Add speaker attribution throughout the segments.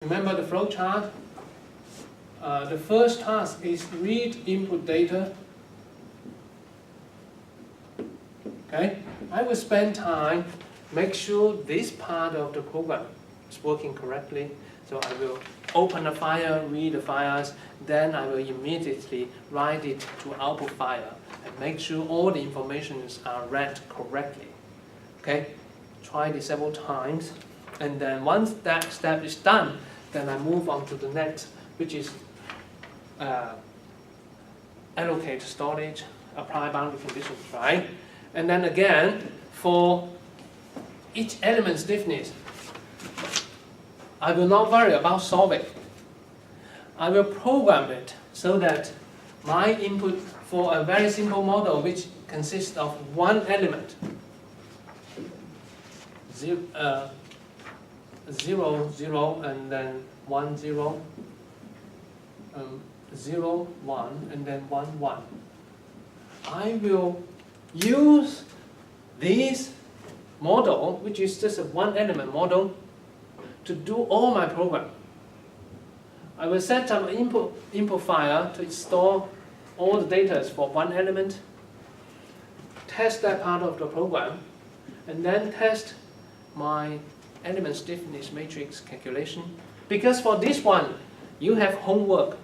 Speaker 1: Remember the flow chart? The first task is read input data. Okay, I will spend time, make sure this part of the program is working correctly. So I will open the file, read the files, then I will immediately write it to output file and make sure all the informations are read correctly. Okay, try this several times, and then once that step is done, then I move on to the next, which is allocate storage, apply boundary conditions, right? And then again, for each element stiffness, I will not worry about solving. I will program it so that my input for a very simple model which consists of one element, 0, 0, and then 1, 0, 0, 1, and then 1, 1. I will use this model, which is just a one element model, to do all my program. I will set up an input file to store all the data for one element, test that part of the program, and then test my element stiffness matrix calculation. Because for this one, you have homework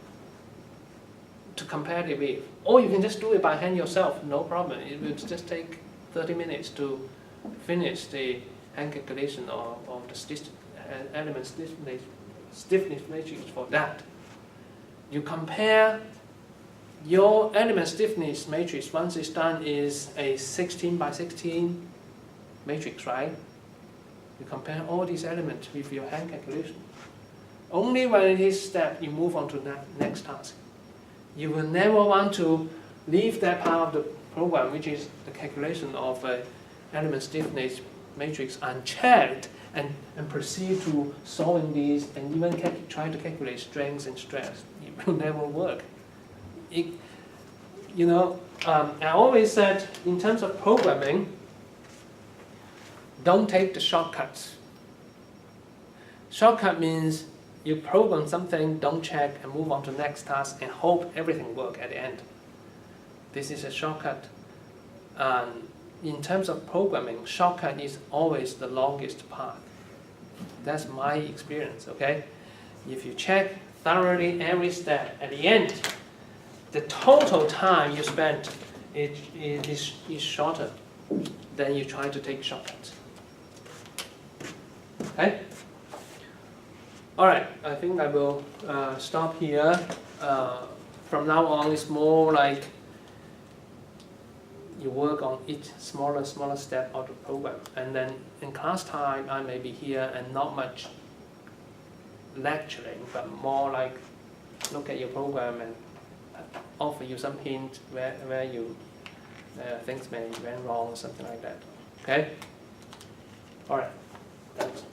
Speaker 1: to compare it with. Or you can just do it by hand yourself, no problem. It will just take 30 minutes to finish the hand calculation of the element stiffness matrix for that. You compare your element stiffness matrix, once it's done, is a 16 by 16 matrix, right? You compare all these elements with your hand calculation. Only when it is step, you move on to the next task. You will never want to leave that part of the program, which is the calculation of element stiffness matrix, unchecked and proceed to solving these and even try to calculate strength and stress. It will never work. I always said, in terms of programming, don't take the shortcuts. Shortcut means you program something, don't check, and move on to the next task and hope everything works at the end. This is a shortcut. In terms of programming, shortcut is always the longest path. That's my experience, okay? If you check thoroughly every step, at the end, the total time you spent is shorter than you try to take shortcuts. Okay? All right, I think I will stop here. From now on, it's more like you work on each smaller step of the program. And then in class time, I may be here and not much lecturing, but more like look at your program and offer you some hint where you things may went wrong or something like that. Okay? All right, thanks.